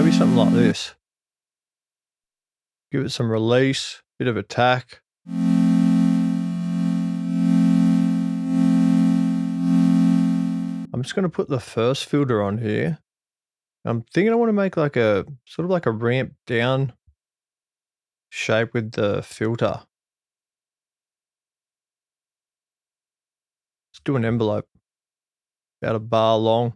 maybe something like this. Give it some release, bit of attack. I'm just going to put the first filter on here. I'm thinking I want to make like a sort of like a ramp down shape with the filter. Let's do an envelope, about a bar long.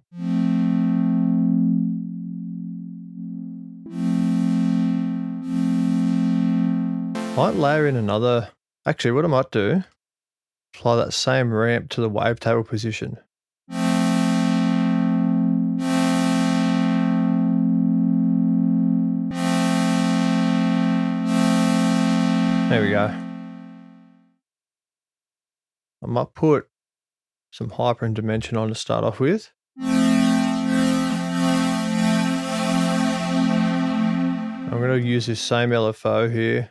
Might layer in another, actually what I might do, apply that same ramp to the wavetable position. There we go. I might put some hyper and dimension on to start off with. I'm going to use this same LFO here.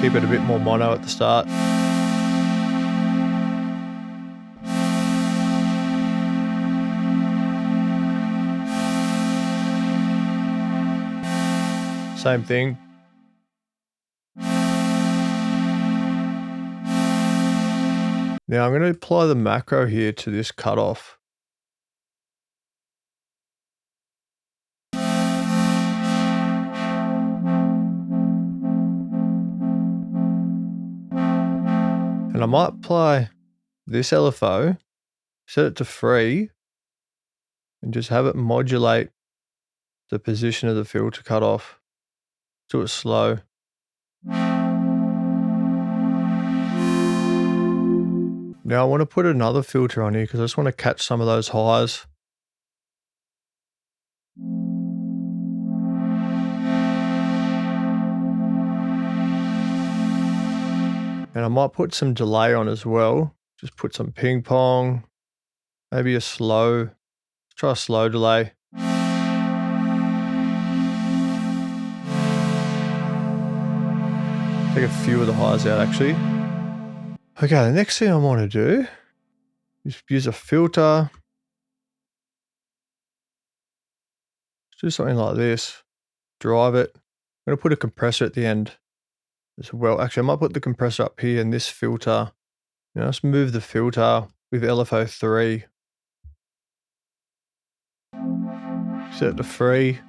Keep it a bit more mono at the start. Same thing. Now I'm going to apply the macro here to this cutoff. And I might apply this LFO, set it to free, and just have it modulate the position of the filter cutoff. Do it slow. Now I want to put another filter on here because I just want to catch some of those highs. And I might put some delay on as well. Just put some ping pong, maybe a slow, try a slow delay. Take a few of the highs out actually. Okay, the next thing I want to do is use a filter. Let's do something like this. Drive it. I'm going to put a compressor at the end as well. Actually, I might put the compressor up here and this filter. You know, let's move the filter with LFO3. Set it to free.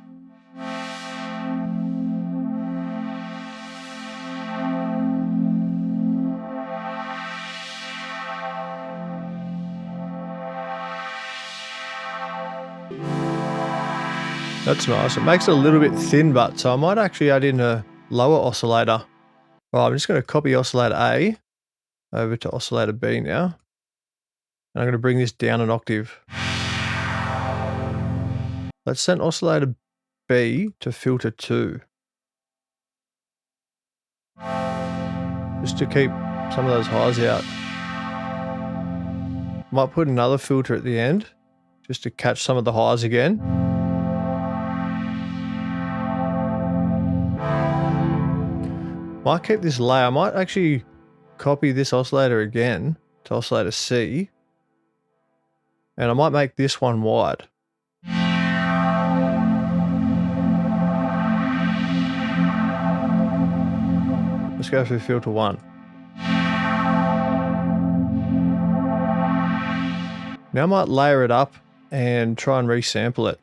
That's nice. It makes it a little bit thin, but so I might actually add in a lower oscillator. Well, I'm just going to copy oscillator A over to oscillator B now. And I'm going to bring this down an octave. Let's send oscillator B to filter 2. Just to keep some of those highs out. Might put another filter at the end, just to catch some of the highs again. Might keep this layer. I might actually copy this oscillator again to oscillator C. And I might make this one wide. Let's go through filter 1. Now I might layer it up and try and resample it.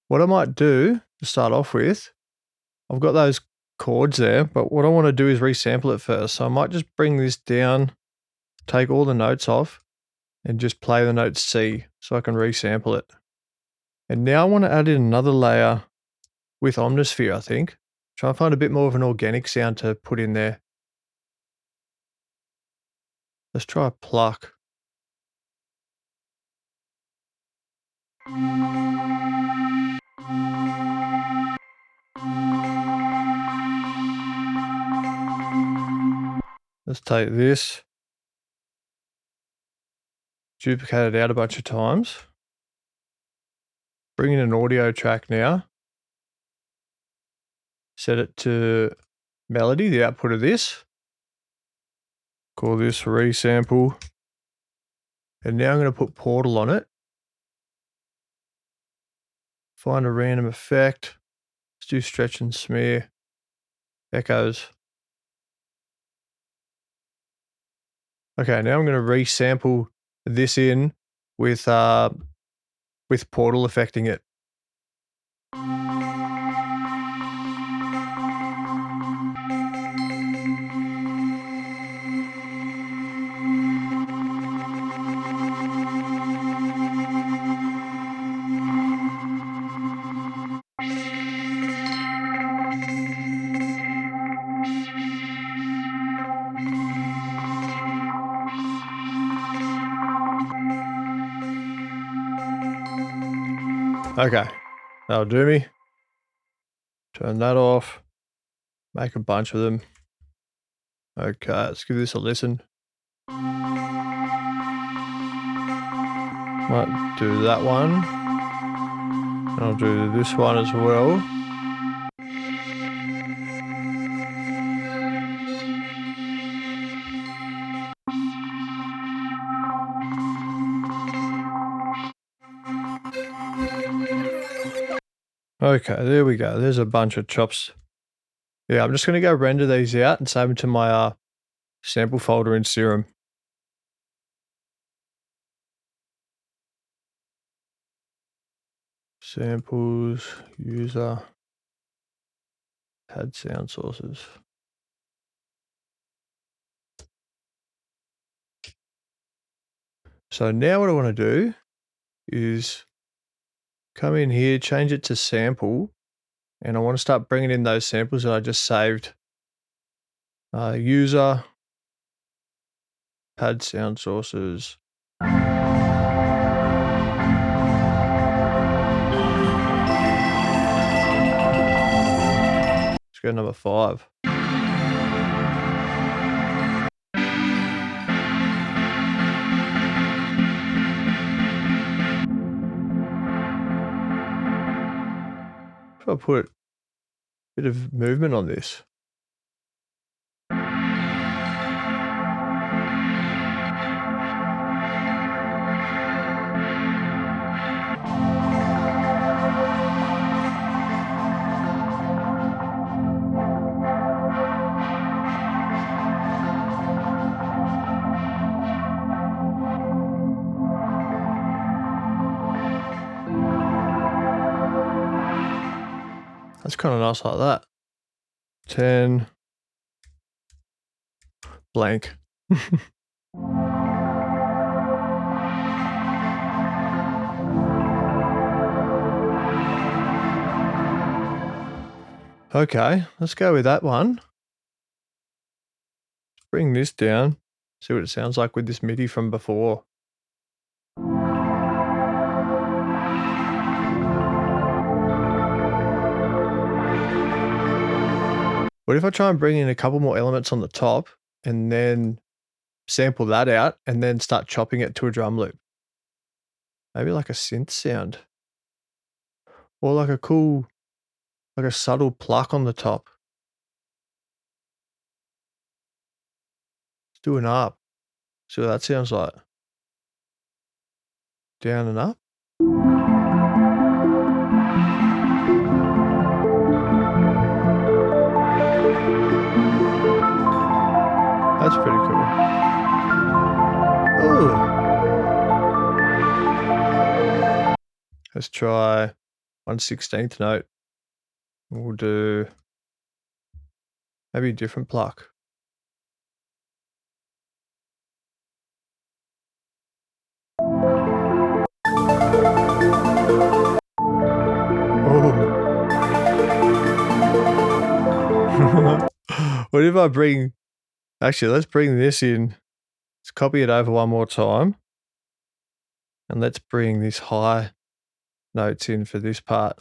What I might do to start off with, I've got those chords there, but what I want to do is resample it first. So I might just bring this down, take all the notes off, and just play the note C so I can resample it. And now I want to add in another layer with Omnisphere, I think. Try and find a bit more of an organic sound to put in there. Let's try a pluck. Let's take this, duplicate it out a bunch of times, bring in an audio track now, set it to melody, the output of this. Call this resample. And now I'm going to put Portal on it. Find a random effect. Let's do stretch and smear. Echoes. Okay, now I'm going to resample this in with Portal affecting it. Okay, that'll do me. Turn that off. Make a bunch of them. Okay, let's give this a listen. Might do that one. And I'll do this one as well. Okay, there we go. There's a bunch of chops. Yeah, I'm just going to go render these out and save them to my sample folder in Serum. Samples, user, pad sound sources. So now what I want to do is come in here, change it to sample, and I want to start bringing in those samples that I just saved. User, pad sound sources. Let's go number 5. If I put a bit of movement on this. That's kind of nice like that. 10 blank. Okay, let's go with that one. Let's bring this down, see what it sounds like with this MIDI from before. What if I try and bring in a couple more elements on the top and then sample that out and then start chopping it to a drum loop? Maybe like a synth sound. Or like a cool, like a subtle pluck on the top. Let's do an up. See what that sounds like. Down and up. That's pretty cool. Ooh. Let's try 1/16th note. We'll do maybe a different pluck. Oh. What if I bring... Actually, let's bring this in. Let's copy it over one more time. And let's bring this high notes in for this part.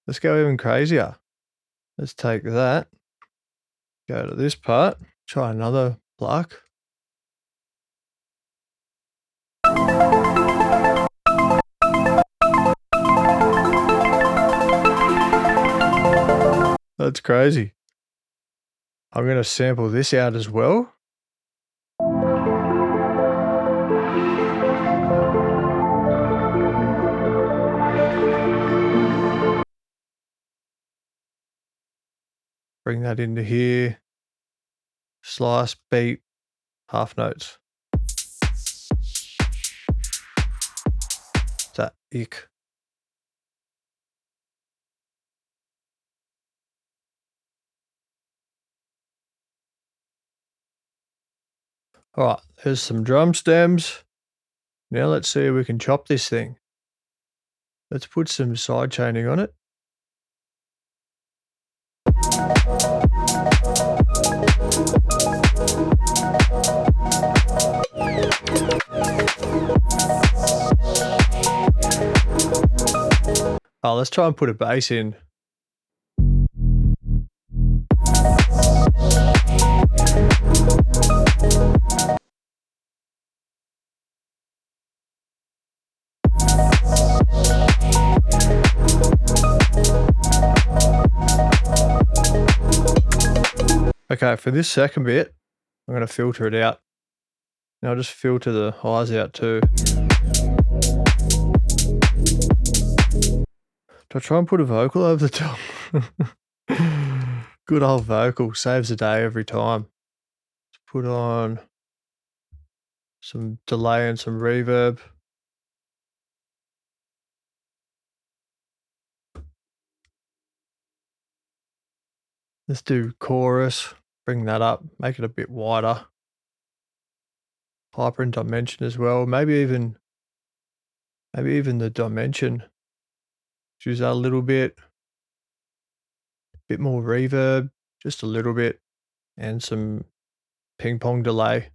Let's go even crazier. Let's take that, go to this part, try another pluck. That's crazy. I'm going to sample this out as well. Bring that into here. Slice, beat, half notes. That ick. All right, there's some drum stems. Now let's see if we can chop this thing. Let's put some side chaining on it. Oh, let's try and put a bass in. Okay, for this second bit, I'm going to filter it out. Now I'll just filter the highs out too. Do I try and put a vocal over the top? Good old vocal, saves the day every time. Let's put on some delay and some reverb. Let's do chorus, bring that up, make it a bit wider. Hyper and dimension as well, maybe even the dimension. Choose that a little bit more reverb, just a little bit, and some ping pong delay.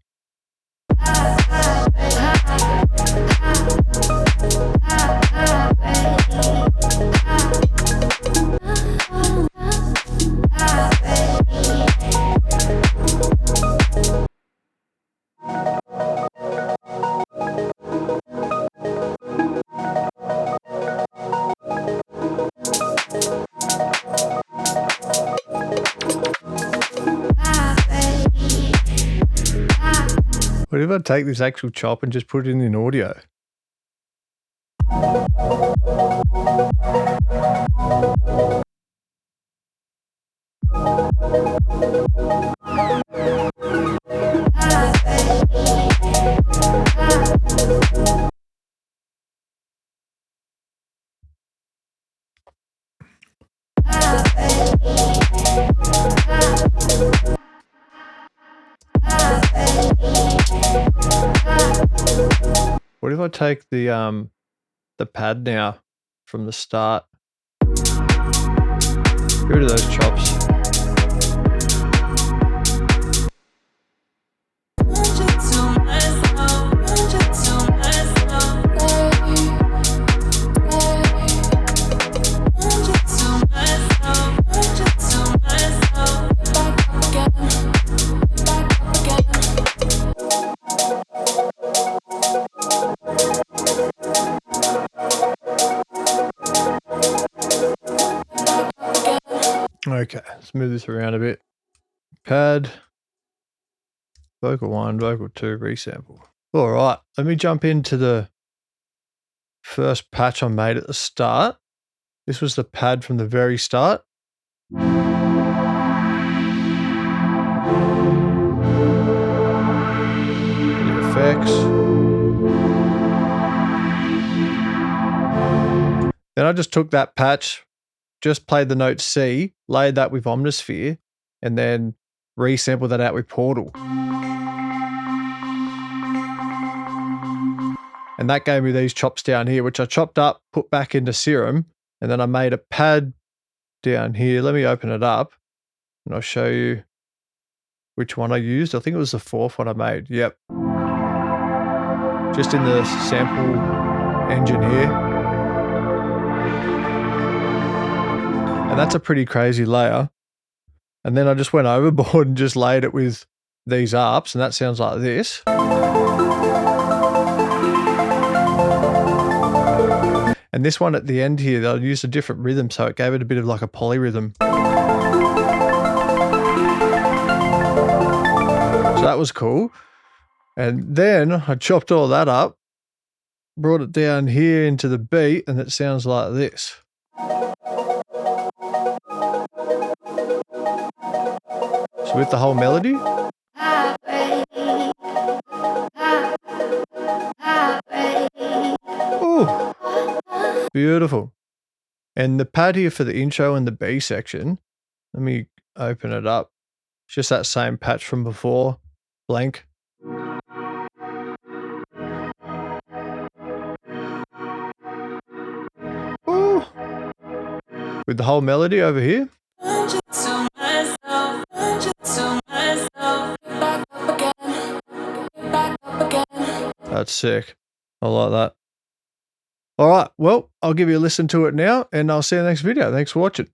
What if I take this actual chop and just put it in audio? What if I take the pad now from the start? Get rid of those chops. Okay, let's move this around a bit. Pad, vocal 1, vocal 2, resample. All right, let me jump into the first patch I made at the start. This was the pad from the very start. The effects. Then I just took that patch, just played the note C, layered that with Omnisphere, and then resampled that out with Portal. And that gave me these chops down here, which I chopped up, put back into Serum, and then I made a pad down here. Let me open it up, and I'll show you which one I used. I think it was the fourth one I made. Yep. Just in the sample engine here. And that's a pretty crazy layer. And then I just went overboard and just laid it with these arps, and that sounds like this. And this one at the end here, I used a different rhythm, so it gave it a bit of like a polyrhythm. that was cool. And then I chopped all that up, brought it down here into the beat, and it sounds like this. So with the whole melody. Ooh, beautiful. And the pad here for the intro and the B section, let me open it up. It's just that same patch from before, blank. Ooh. With the whole melody over here. That's sick. I like that. All right, well, I'll give you a listen to it now, and I'll see you in the next video. Thanks for watching.